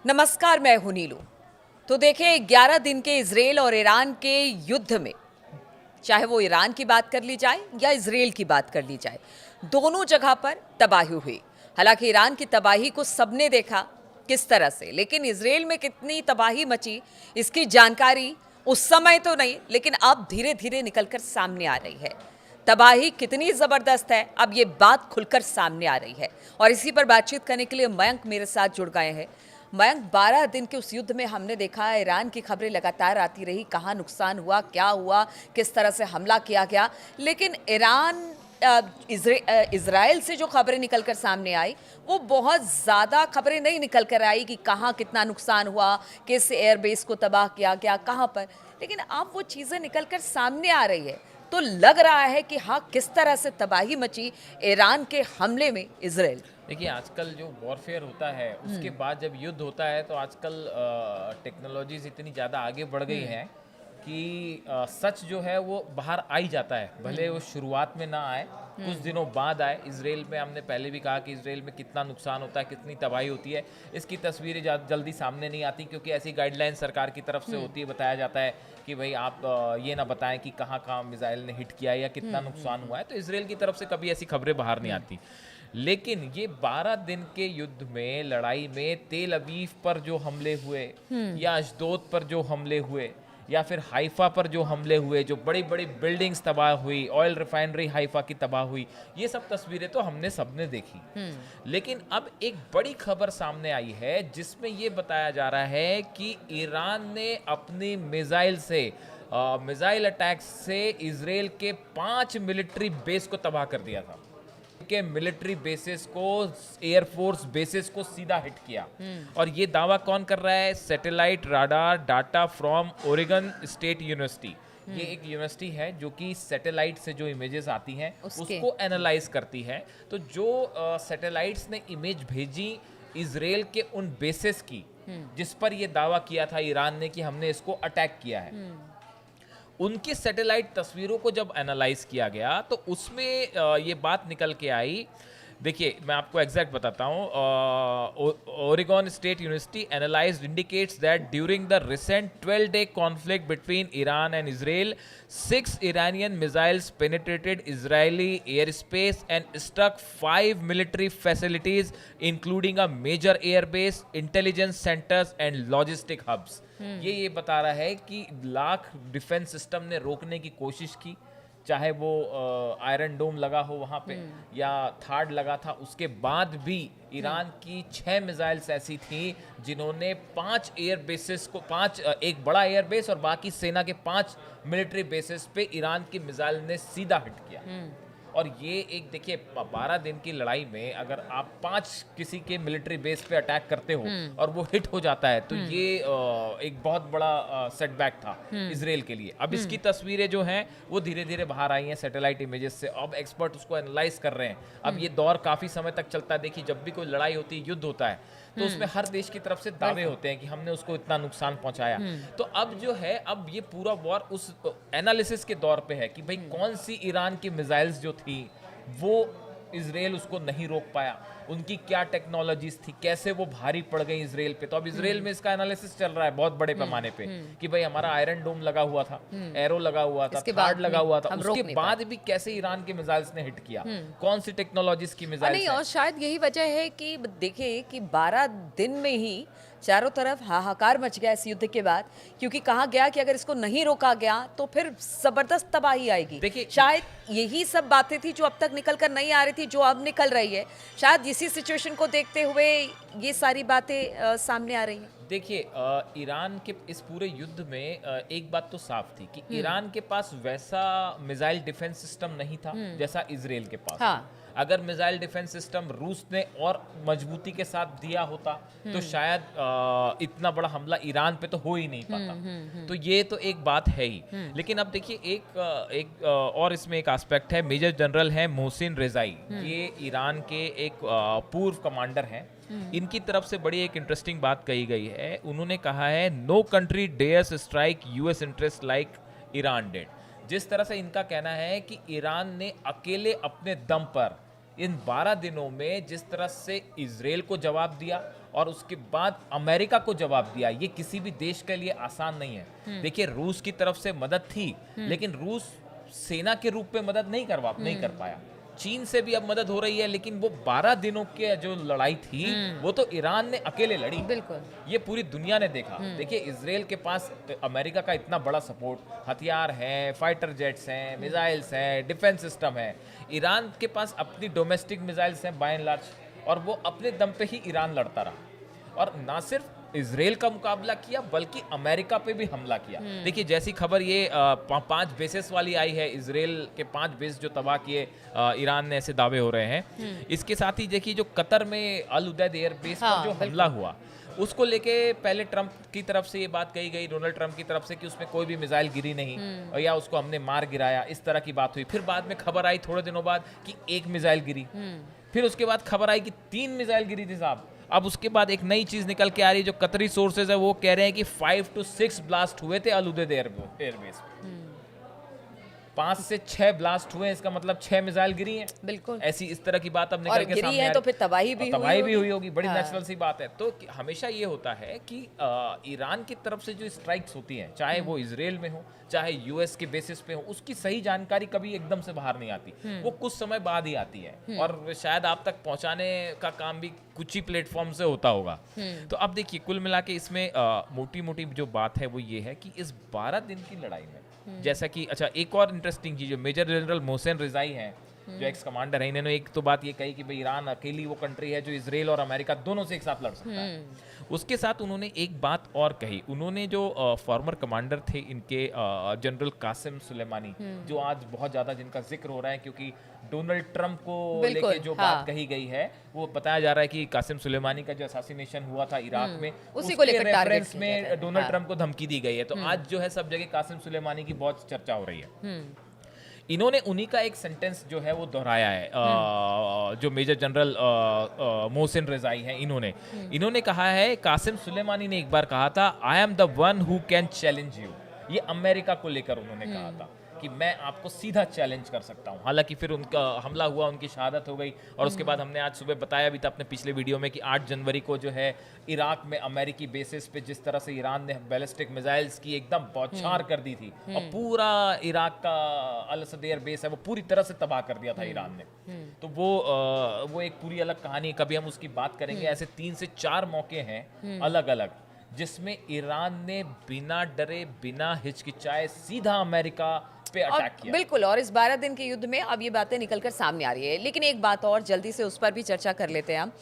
नमस्कार, मैं हूं नीलू। तो देखिए, 11 दिन के इजराइल और ईरान के युद्ध में, चाहे वो ईरान की बात कर ली जाए या इजराइल की बात कर ली जाए, दोनों जगह पर तबाही हुई। हालांकि ईरान की तबाही को सबने देखा किस तरह से, लेकिन इजराइल में कितनी तबाही मची इसकी जानकारी उस समय तो नहीं, लेकिन अब धीरे धीरे निकलकर सामने आ रही है। तबाही कितनी जबरदस्त है, अब ये बात खुलकर सामने आ रही है। और इसी पर बातचीत करने के लिए मयंक मेरे साथ जुड़ गए हैं। मयंक, 12 दिन के उस युद्ध में हमने देखा ईरान की खबरें लगातार आती रही, कहाँ नुकसान हुआ, क्या हुआ, किस तरह से हमला किया गया। लेकिन ईरान इजराइल से जो खबरें निकलकर सामने आई, वो बहुत ज़्यादा खबरें नहीं निकल कर आई कि कहाँ कितना नुकसान हुआ, किस एयरबेस को तबाह किया गया, कहाँ पर। लेकिन अब वो चीज़ें निकलकर सामने आ रही है, तो लग रहा है कि हाँ, किस तरह से तबाही मची ईरान के हमले में इजराइल। देखिए, आजकल जो वॉरफेयर होता है उसके बाद जब युद्ध होता है तो आजकल टेक्नोलॉजीज इतनी ज़्यादा आगे बढ़ गई हैं कि सच जो है वो बाहर आ ही जाता है, भले वो शुरुआत में ना आए, कुछ दिनों बाद आए। इसराइल में हमने पहले भी कहा कि इसराइल में कितना नुकसान होता है, कितनी तबाही होती है, इसकी तस्वीरें जल्दी सामने नहीं आती क्योंकि ऐसी गाइडलाइन सरकार की तरफ से होती है। बताया जाता है कि भाई आप ये ना बताएं कि कहाँ कहाँ मिसाइल ने हिट किया है या कितना नुकसान हुआ है, तो इसराइल की तरफ से कभी ऐसी खबरें बाहर नहीं आती। लेकिन ये 12 दिन के युद्ध में, लड़ाई में, तेल अवीव पर जो हमले हुए या अशदोद पर जो हमले हुए या फिर हाइफा पर जो हमले हुए, जो बड़ी बड़ी बिल्डिंग्स तबाह हुई, ऑयल रिफाइनरी हाइफा की तबाह हुई, ये सब तस्वीरें तो हमने सबने देखी। लेकिन अब एक बड़ी खबर सामने आई है जिसमें ये बताया जा रहा है कि ईरान ने अपनी मिसाइल से मिसाइल अटैक से इसराइल के 5 मिलिट्री बेस को तबाह कर दिया था, के मिलिट्री बेसिस को, एयरफोर्स बेसिस को सीधा हिट किया। और ये दावा कौन कर रहा है? Satellite radar data from Oregon state university. ये एक यूनिवर्सिटी है जो कि सैटेलाइट से जो इमेजेस आती हैं उसको एनालाइज करती है। तो जो सैटेलाइट्स ने इमेज भेजी इसराइल के उन बेसिस की जिस पर ये दावा किया था ईरान ने कि हमने इसको अटैक किया है, उनकी सैटेलाइट तस्वीरों को जब एनालाइज किया गया तो उसमें ये बात निकल के आई। देखिए, मैं आपको एग्जैक्ट बताता हूँ। Oregon state university analysed indicates that during the recent 12-day conflict between Iran and Israel, 6 Iranian missiles penetrated Israeli airspace and struck 5 military facilities, including a major airbase, intelligence centers and logistic hubs. ये बता रहा है कि lakh defence system ने रोकने की कोशिश की, चाहे वो आयरन डोम लगा हो वहाँ पे या थार्ड लगा था, उसके बाद भी ईरान की 6 मिसाइल्स ऐसी थी जिन्होंने 5 एयर बेसिस को, 5 एक बड़ा एयर बेस और बाकी सेना के 5 मिलिट्री बेसिस पे ईरान की मिसाइल ने सीधा हिट किया। और ये एक, देखिए, 12 दिन की लड़ाई में अगर आप 5 किसी के मिलिट्री बेस पे अटैक करते हो और वो हिट हो जाता है तो ये एक बहुत बड़ा सेटबैक था इसराइल के लिए। अब इसकी तस्वीरें जो हैं वो धीरे धीरे बाहर आई हैं सैटेलाइट इमेजेस से। अब एक्सपर्ट उसको एनालाइज कर रहे हैं। अब ये दौर काफ़ी समय तक चलता है। देखिए, जब भी कोई लड़ाई होती है, युद्ध होता है, तो उसमें हर देश की तरफ से दावे होते हैं कि हमने उसको इतना नुकसान पहुंचाया। तो अब जो है, अब ये पूरा वॉर उस एनालिसिस के दौर पे है कि भाई कौन सी ईरान की मिसाइल्स जो थी वो इसराइल उसको नहीं रोक पाया, उनकी क्या टेक्नोलॉजीज थी, कैसे वो भारी पड़ गई इसराइल पे। तो अब इसराइल में इसका एनालिसिस चल रहा है बहुत बड़े पैमाने पे कि भाई हमारा आयरन डोम लगा हुआ था, एरो लगा हुआ था, थार्ड लगा हुआ था, उसके बाद भी कैसे ईरान के मिसाइल्स ने हिट किया, कौन सी टेक्नोलॉजीज की मिसाइल्स नहीं, और शायद यही वजह है कि देखिए कि 12 दिन में ही चारों तरफ हाहाकार मच गया इस युद्ध के बाद, क्योंकि कहा गया कि अगर इसको नहीं रोका गया तो फिर जबरदस्त तबाही आएगी। देखिए, शायद यही सब बातें थी जो अब तक निकल कर नहीं आ रही थी, जो अब निकल रही है। शायद इसी सिचुएशन को देखते हुए ये सारी बातें सामने आ रही हैं। देखिए, ईरान के इस पूरे युद्ध में एक बात तो साफ थी कि ईरान के पास वैसा मिसाइल डिफेंस सिस्टम नहीं था जैसा इसराइल के पास। हाँ। अगर मिसाइल डिफेंस सिस्टम रूस ने और मजबूती के साथ दिया होता तो शायद इतना बड़ा हमला ईरान पे तो हो ही नहीं पाता। तो ये तो एक बात है ही। लेकिन अब देखिए, एक और इसमें एक एस्पेक्ट है। मेजर जनरल है मोहसिन रेजाई, ये ईरान के एक पूर्व कमांडर हैं। इनकी तरफ से बड़ी एक इंटरेस्टिंग बात कही गई है। उन्होंने कहा है, no country dares strike US interest like Iran did. जिस तरह से इनका कहना है कि ईरान ने अकेले अपने दम पर इन 12 दिनों में जिस तरह से इजराइल को जवाब दिया और उसके बाद अमेरिका को जवाब दिया, ये किसी भी देश के लिए आसान नहीं है। देखिए, रूस की तरफ से मदद थी, लेकिन रूस सेना के रूप में मदद नहीं कर पाया। चीन से भी अब मदद हो रही है, लेकिन वो 12 दिनों के जो लड़ाई थी वो तो ईरान ने अकेले लड़ी। बिल्कुल, ये पूरी दुनिया ने देखा। देखिए, इजराइल के पास अमेरिका का इतना बड़ा सपोर्ट, हथियार हैं, फाइटर जेट्स हैं, मिसाइल्स हैं, डिफेंस सिस्टम है। ईरान के पास अपनी डोमेस्टिक मिसाइल्स हैं बाय एंड लार्ज, और वो अपने दम पे ही ईरान लड़ता रहा। और ना सिर्फ इजराइल का मुकाबला किया, बल्कि अमेरिका पे भी हमला किया। देखिए, जैसी खबर ये 5 बेसेस वाली आई है, इजराइल के 5 बेस जो तबाह किए ईरान ने, ऐसे दावे हो रहे हैं। इसके साथ ही देखिए, जो कतर में अल उदैद एयर बेस पर जो हमला हुआ, उसको लेके पहले ट्रंप की तरफ से ये बात कही गई, डोनाल्ड ट्रंप की तरफ से, कि उसमें कोई भी मिसाइल गिरी नहीं, और या उसको हमने मार गिराया, इस तरह की बात हुई। फिर बाद में खबर आई थोड़े दिनों बाद कि 1 मिसाइल गिरी। फिर उसके बाद खबर आई कि 3 मिसाइल गिरी थी साहब। अब उसके बाद एक नई चीज निकल के आ रही है, जो कतरी सोर्सेज है वो कह रहे हैं कि 5 to 6 ब्लास्ट हुए थे अल उदैद एयरबेस। 5 से 6 ब्लास्ट हुए, इसका मतलब 6 मिसाइल गिरी हैं। बिल्कुल। ऐसी इस तरह की बात अब निकल के सामने है, तो फिर तबाही भी हुई होगी। बड़ी नेचुरल सी बात है। तो हमेशा ये होता है कि ईरान की तरफ से जो स्ट्राइक्स होती हैं, चाहे वो इजराइल में हो, चाहे यूएस के बेसिस पे हो, उसकी सही जानकारी कभी एकदम से बाहर नहीं आती। वो कुछ समय बाद ही आती है, और शायद आप तक पहुंचाने का काम भी कुछ ही प्लेटफॉर्म से होता होगा। तो अब देखिए, कुल मिला के इसमें मोटी मोटी जो बात है वो ये है कि इस 12 दिन की लड़ाई में, जैसा कि अच्छा, एक और इंटरेस्टिंग चीज, मेजर जनरल मोहसेन रिजाई हैं, जो एक्स कमांडर है, इन्होंने एक तो बात ये कही कि भाई ईरान अकेली वो कंट्री है जो इजराइल और अमेरिका दोनों से एक साथ लड़ सकता है। उसके साथ उन्होंने एक बात और कही। उन्होंने जो फॉर्मर कमांडर थे इनके, जनरल कासिम सुलेमानी, जो आज बहुत ज़्यादा जिनका जिक्र हो रहा है, क्योंकि डोनाल्ड ट्रंप को लेके जो बात कही गई है, वो बताया जा रहा है कि कासिम सुलेमानी का जो असासिनेशन हुआ था इराक में, उसी को लेकर रेफरेंस में डोनाल्ड ट्रंप को धमकी दी गई है। तो आज जो है सब जगह कासिम सुलेमानी की बहुत चर्चा हो रही है। इन्होंने उन्हीं का एक सेंटेंस जो है वो दोहराया है, जो मेजर जनरल मोहसिन रिजाई हैं, इन्होंने कहा है, कासिम सुलेमानी ने एक बार कहा था, I am the one who can challenge you. ये अमेरिका को लेकर उन्होंने कहा था कि मैं आपको सीधा चैलेंज कर सकता हूं। हालांकि फिर उनका हमला हुआ, उनकी शहादत हो गई, और उसके बाद हमने आज सुबह बताया भी था अपने पिछले वीडियो में कि 8 जनवरी को जो है इराक में अमेरिकी बेसिस पे जिस तरह से ईरान ने बैलिस्टिक मिसाइल्स की एकदम बौछार कर दी थी, और पूरा इराक का अल उदैद एयर बेस है वो पूरी तरह से तबाह कर दिया था ईरान ने। तो वो एक पूरी अलग कहानी है, कभी हम उसकी बात करेंगे। ऐसे 3 से 4 मौके हैं अलग अलग, जिसमें ईरान ने बिना डरे, बिना हिचकिचाए सीधा अमेरिका पे अटैक किया। बिल्कुल, और इस 12 दिन के युद्ध में अब ये बातें निकलकर सामने आ रही है। लेकिन एक बात और जल्दी से उस पर भी चर्चा कर लेते हैं हम।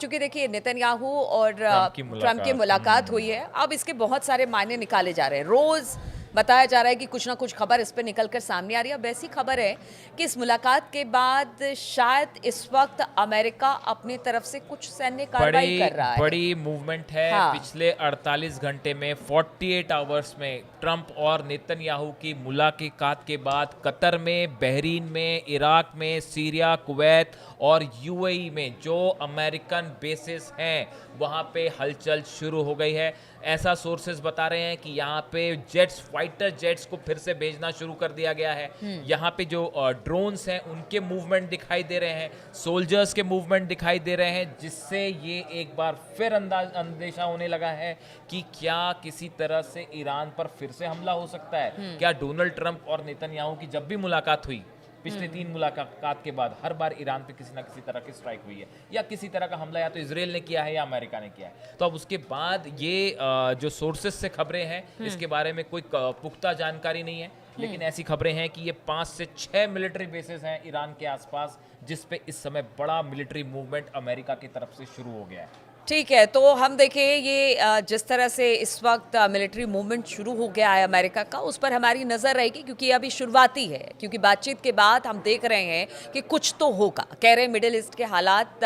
चूंकि देखिए, नेतन्याहू और ट्रंप की मुलाकात हुई है, अब इसके बहुत सारे मायने निकाले जा रहे हैं। रोज बताया जा रहा है कि कुछ ना कुछ खबर इस पर निकलकर सामने आ रही है। अब ऐसी खबर है कि इस मुलाकात के बाद शायद इस वक्त अमेरिका अपनी तरफ से कुछ सैन्य कार्रवाई कर रहा है। बड़ी मूवमेंट है। पिछले 48 घंटे में, 48 आवर्स में, ट्रंप और नेतन्याहू की मुलाकात के बाद कतर में, बहरीन में, इराक में, सीरिया, कुवैत और यूएई में जो अमेरिकन बेसेस हैं, वहाँ पे हलचल शुरू हो गई है। ऐसा सोर्सेज बता रहे हैं कि यहाँ पे जेट्स, फाइटर जेट्स को फिर से भेजना शुरू कर दिया गया है। यहाँ पे जो ड्रोन्स हैं उनके मूवमेंट दिखाई दे रहे हैं, सोल्जर्स के मूवमेंट दिखाई दे रहे हैं, जिससे ये एक बार फिर अंदेशा होने लगा है कि क्या किसी तरह से ईरान पर फिर से हमला हो सकता है। क्या डोनाल्ड ट्रंप और नेतन्याहू की जब भी मुलाकात हुई पिछले 3 मुलाकात के बाद, हर बार ईरान पे किसी ना किसी तरह की स्ट्राइक हुई है, या किसी तरह का हमला या तो इजराइल ने किया है या अमेरिका ने किया है। तो अब उसके बाद ये जो सोर्सेज से खबरें हैं, इसके बारे में कोई पुख्ता जानकारी नहीं है, लेकिन ऐसी खबरें हैं कि ये 5 से 6 मिलिट्री बेसेस हैं ईरान के आसपास, जिस पे इस समय बड़ा मिलिट्री मूवमेंट अमेरिका की तरफ से शुरू हो गया है। ठीक है, तो हम देखें ये जिस तरह से इस वक्त मिलिट्री मूवमेंट शुरू हो गया है अमेरिका का, उस पर हमारी नज़र रहेगी, क्योंकि ये अभी शुरुआती है। क्योंकि बातचीत के बाद हम देख रहे हैं कि कुछ तो होगा। कह रहे हैं मिडिल ईस्ट के हालात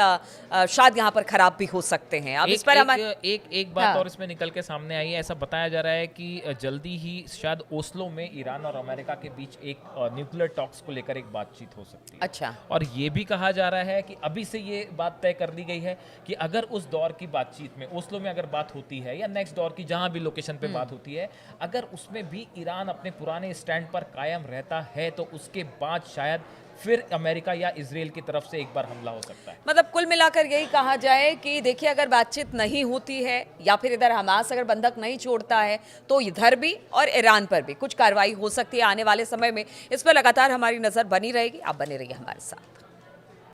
शायद यहाँ पर खराब भी हो सकते हैं। अब इस पर एक बात और इसमें निकल के सामने आई है। ऐसा बताया जा रहा है कि जल्दी ही शायद ओस्लो में ईरान और अमेरिका के बीच एक न्यूक्लियर टॉक्स को लेकर एक बातचीत हो सकती है। अच्छा। और ये भी कहा जा रहा है कि अभी से ये बात तय कर दी गई है कि अगर उस दौर दौर की बातचीत में, ओस्लो में अगर बात होती है या नेक्स्ट दौर की जहां भी लोकेशन पे बात होती है, अगर उसमें भी ईरान अपने पुराने स्टैंड पर कायम रहता है तो उसके बाद शायद फिर अमेरिका या इजराइल की तरफ से एक बार हमला हो सकता है। मतलब कुल मिलाकर यही कहा जाए कि देखिए, अगर बातचीत नहीं होती है या फिर इधर हमास अगर बंधक नहीं छोड़ता है तो इधर भी और ईरान पर भी कुछ कार्रवाई हो सकती है आने वाले समय में। इस पर लगातार हमारी नज़र बनी रहेगी। आप बने रहिए हमारे साथ।